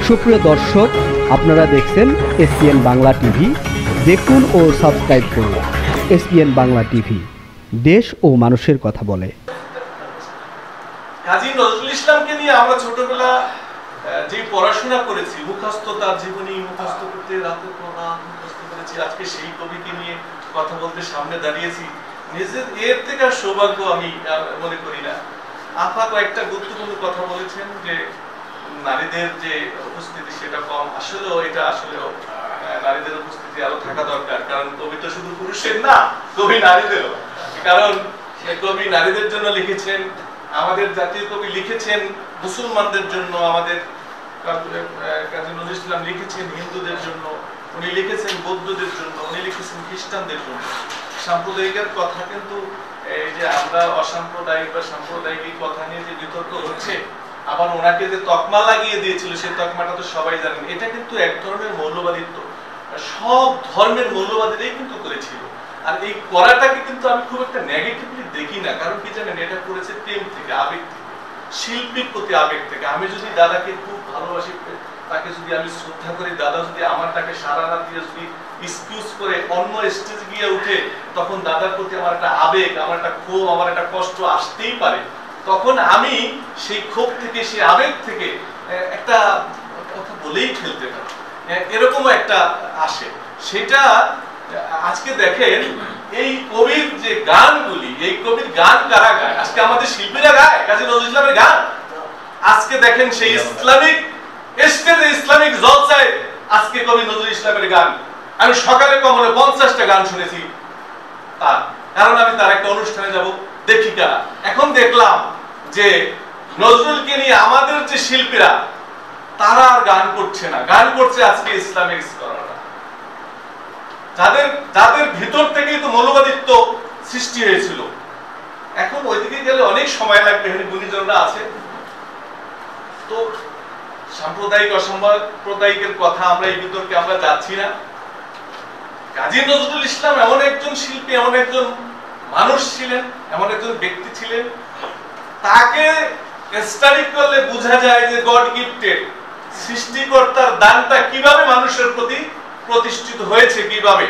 সুপ্রিয় দর্শক, আপনারা দেখছেন এসপিএন বাংলা টিভি। দেখুন ও সাবস্ক্রাইব করুন এসপিএন বাংলা টিভি, দেশ ও মানুষের কথা বলে। কাজী নজরুল ইসলামকে নিয়ে আমরা ছোটবেলা যে পড়াশোনা করেছি, মুখস্থ তার জীবনী মুখস্থ করতে রাতে মুখস্থ করেছি, আজকে সেই কবিকে নিয়ে কথা বলতে সামনে দাঁড়িয়েছি। নিজের এর থেকে সৌভাগ্য আমি মনে করি না। আপা কয়েকটা গুরুত্বপূর্ণ কথা বলেছেন যে নারীদের যে উপস্থিতি সেটা কম। আসলেও এটা আসলেও নারীদের উপস্থিতি আরো থাকা দরকার, কারণ কবি তো শুধু পুরুষের না, কবি নারীদেরও। কারণ কবি নারীদের জন্য লিখেছেন, আমাদের জাতীয় কবি লিখেছেন মুসলমানদের জন্য, আমাদের কাজী নজরুল ইসলাম লিখেছেন হিন্দুদের জন্য, উনি লিখেছেন বৌদ্ধদের জন্য, উনি লিখেছেন খ্রিস্টানদের জন্য। সাম্প্রদায়িকের কথা কিন্তু এই যে আমরা অসাম্প্রদায়িক বা সাম্প্রদায়িক এই কথা নিয়ে যে বিতর্ক হচ্ছে, আবার ওনাকে যে তকমা লাগিয়ে দিয়েছিল সেই তকমাটা তো সবাই জানেন। এটা কিন্তু এক ধরনের মৌলবাদিত্ব, সব ধর্মের মৌলবাদীরাই কিন্তু করেছিল। আর এই করাটাকে কিন্তু আমি খুব একটা নেগেটিভলি দেখি না। কারণ কি জানেন, এটা করেছে প্রেম থেকে, আবেগ থেকে, শিল্পীর প্রতি আবেগ থেকে। আমি যদি দাদাকে খুব ভালোবাসি, তাকে যদি আমি শ্রদ্ধা করি, দাদা যদি আমার তাকে সারা রাত দিয়ে যদি এক্সকিউজ করে অন্য স্টেজ গিয়ে উঠে, তখন দাদার প্রতি আমার একটা আবেগ, আমার একটা ক্ষোভ, আমার একটা কষ্ট আসতেই পারে। তখন আমি সেই ক্ষোভ থেকে, সেই আবেগ থেকে একটা কথা বলেই ফেলতে পারি, এরকমও একটা আসে। সেটা আজকে দেখেন এই কবির যে গানগুলি, এই কবির গান কারা গায়? আজকে আমাদের শিল্পীরা গায় কাজী নজরুল ইসলামের গান। আজকে দেখেন সেই ইসলামিক স্টেজে, ইসলামিক জলসায় আজকে কবি নজরুল ইসলামের গান। আমি সকালে কমরে 50টা গান শুনেছি তার, কারণ আমি তার একটা অনুষ্ঠানে যাব, দেখি কারা। এখন দেখলাম যে নজরুলকে নিয়ে আমাদের যে শিল্পীরা তারা আর গান করছে না, গান করছে আজকে ইসলামিক স্কলাররা, যাদের যাদের ভিতর থেকেই তো মৌলবাদিত্ব সৃষ্টি হয়েছিল। এখন ওইদিকে গেলে অনেক সময় লাগবে, এখানে গুণীজনরা আছে। তো সাম্প্রদায়িক অসাম্প্রদায়িকের কথা আমরা এই বিতর্কে আমরা যাচ্ছি না। কাজী নজরুল ইসলাম এমন একজন শিল্পী, এমন একজন মানুষ ছিলেন, এমন একজন ব্যক্তি ছিলেন, তাকে স্টাডি করলে বোঝা যায় যে গড গিফটেড, সৃষ্টিকর্তার দানটা কিভাবে মানুষের প্রতি প্রতিষ্ঠিত হয়েছে, কিভাবে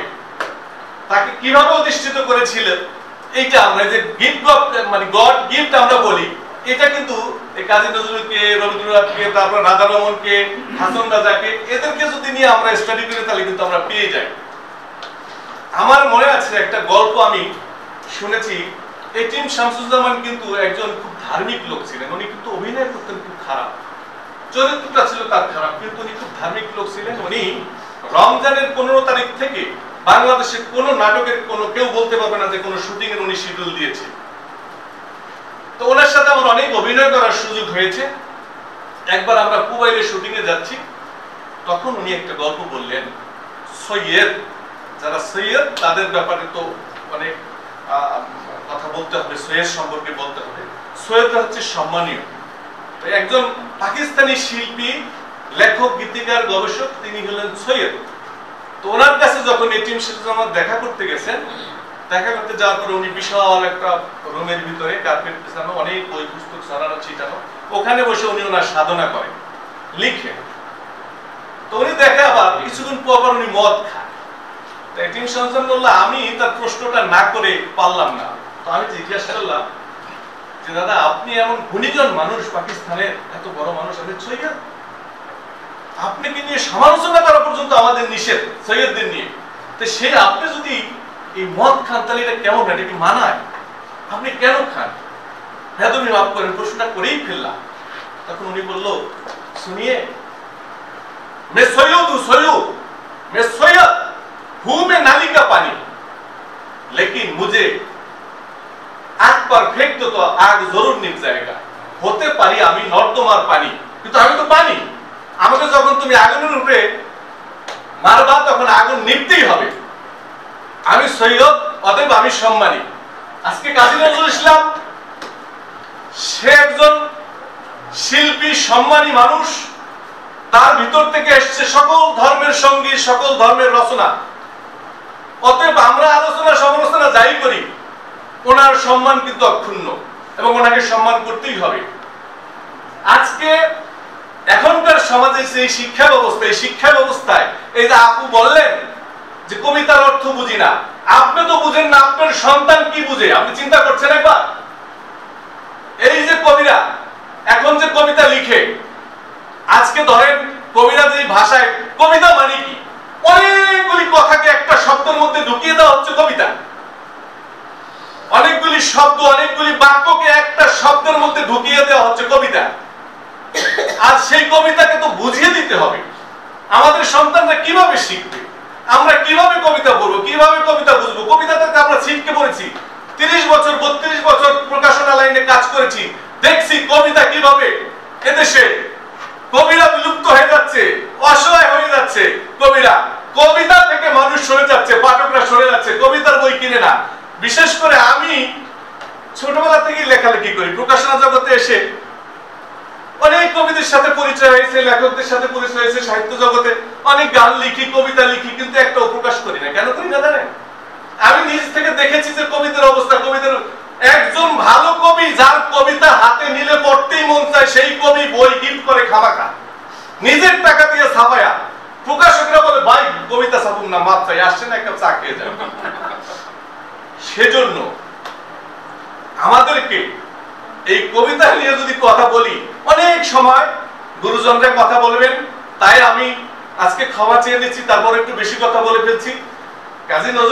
তাকে কিভাবে অধিষ্ঠিত করেছিলেন। এইটা আমরা যে গিফট মানে গড গিফট আমরা বলি, এটা কিন্তু কাজী নজরুলকে, রবীন্দ্রনাথকে, তারপর রাধা রমনকে, হাসন রাজাকে, এদেরকে যদি নিয়ে আমরা স্টাডি করি তাহলে কিন্তু আমরা পেয়ে যাই। আমার মনে আছে একটা গল্প আমি শুনেছি, এটিএম শামসুজ্জামান কিন্তু একজন খুব ধার্মিক লোক ছিলেন। উনি কিন্তু অভিনয় করতেন খুব খারাপ, চরিত্রটা ছিল তার খারাপ, কিন্তু উনি খুব ধার্মিক লোক ছিলেন। উনি রমজানের 15 তারিখ থেকে বাংলাদেশে কোন নাটকের কেউ বলতে পারবে না যে কোন শুটিং এর উনি শিডিউল দিয়েছে। তো ওনার সাথে আমার অনেক অভিনয় করার সুযোগ হয়েছে। একবার আমরা কুবাইলে শুটিং এ যাচ্ছি, তখন উনি একটা গল্প বললেন। সৈয়দ, যারা সৈয়দ তাদের ব্যাপারে তো অনেক কথা বলতে হবে, সৈয়দ সম্পর্কে বলতে হবে। সৈয়দরা হচ্ছে সম্মানীয়। একজন পাকিস্তানি শিল্পী, লেখক, গীতিকার, গবেষক, তিনি হলেন সৈয়দ। তো ওনার কাছে যখন এটিএম শামসুজ্জামান দেখা করতে গেছেন, দেখা করতে যাওয়ার পরে উনি বিশাল একটা রুমের ভিতরে কার্পেট বিছানো, অনেক বই পুস্তক ছড়ানো ছিটানো, ওখানে বসে উনি ওনার সাধনা করেন, লিখেন। তো উনি দেখে আবার কিছুদিন পর উনি মদ খান। এটিএম শামসুজ্জামান বলল, আমি তার প্রশ্নটা না করে পারলাম না। তো আমি জিজ্ঞাসা করলাম যে দাদা, আপনি এমন গুণীজন মানুষ, পাকিস্তানের এত বড় মানুষ, আমি সৈয়দ, আপনি কি নিয়ে সমালোচনা করা পর্যন্ত আমাদের নিষেধ সৈয়দদের নিয়ে, তো সেই আপনি যদি এই মদ খান তাহলে এটা কেমন, এটা কি মানায়? আপনি কেন খান? হ্যাঁ তুমি মাফ করেন, প্রশ্নটা করেই ফেললাম। তখন উনি বলল, শুনিয়ে मैं सैयद हूं, सैयद मैं सैयद हूं, मैं नाली का पानी, लेकिन मुझे आग पर फेंक दो तो आग जरूर निभ जाएगा। হতে পারি আমি নর্দমার পানি, কিন্তু আমি তো পানি। আমাকে যখন তুমি আগুনের উপরে মারবা তখন আগুন নিভতেই হবে। আমি সৈয়দ, অতএব আমি সম্মানী। আজকে কাজী নজরুল ইসলাম সে একজন শিল্পী, সম্মানী মানুষ। তার ভিতর থেকে এসেছে সকল ধর্মের সঙ্গী, সকল ধর্মের রচনা। অতএব আমরা আলোচনা সমালোচনা যাই করি, ওনার সম্মান কিন্তু অক্ষুণ্ণ এবং ওনাকে সম্মান করতেই হবে। বাংলাদেশের এই শিক্ষা ব্যবস্থায় এই যে আপু বললেন যে কবিতার অর্থ বুঝি না, আপনি তো বুঝেন না, আপনার সন্তান কি বুঝে আপনি চিন্তা করছেন একবার? এই যে কবিরা এখন যে কবিতা লিখে, আজকে ধরেন কবিরা যে ভাষায়, কবিতা মানে কি, অনেকগুলি কথাকে একটা শব্দের মধ্যে ঢুকিয়ে দেওয়া হচ্ছে কবিতা। অনেকগুলি শব্দ, অনেকগুলি বাক্যকে একটা শব্দের মধ্যে ঢুকিয়ে দেওয়া হচ্ছে কবিতা। আর সেই কবিতাকে তো বুঝিয়ে দিতে হবে। আমাদের সন্তানরা কিভাবে শিখবে? আমরা কিভাবে কবিতা পড়বো, কিভাবে কবিতা বুঝবো? কবিতাতে আমরা ছিটকে পড়েছি। 30 বছর 32 বছর প্রকাশনা লাইনে কাজ করেছি, দেখছি কবিতা কিভাবে এদেশে কবিরা বিলুপ্ত হয়ে যাচ্ছে, অসহায় হয়ে যাচ্ছে কবিরা। কবিতা থেকে মানুষ সরে যাচ্ছে, পাঠকরা সরে যাচ্ছে, কবিতার বই কিনে না। বিশেষ করে আমি ছোটবেলা থেকেই লেখালেখি করি, প্রকাশনা জগতে এসে অনেক কবিদের সাথে পরিচয় হয়েছে, লেখকদের সাথে পরিচয় হয়েছে, সাহিত্য জগতে অনেক গান লিখি, কবিতা লিখি, কিন্তু একটাও প্রকাশ করি না। কেন করি না জানেন? আমি নিজ থেকে দেখেছি যে কবিদের অবস্থা, কবিদের একজন ভালো কবি যার কবিতা হাতে নিলে পড়তেই মন চায়, সেই কবি বই গিফট করে খামাখা, নিজের টাকা দিয়ে ছাপায়া। প্রকাশকরা বলে ভাই কবিতা ছাপুন না, মাপ চাই, আসছে না একটা চা খেয়ে যান। সেজন্য আমাদেরকে এই কবিতা নিয়ে যদি কথা বলি, অনেক সময় গুরুজনরা কথা বলবেন, তাই আমি আজকে ক্ষমা চেয়ে নিচ্ছি, তারপর একটু বেশি কথা বলে ফেলছি। কাজী নজরুল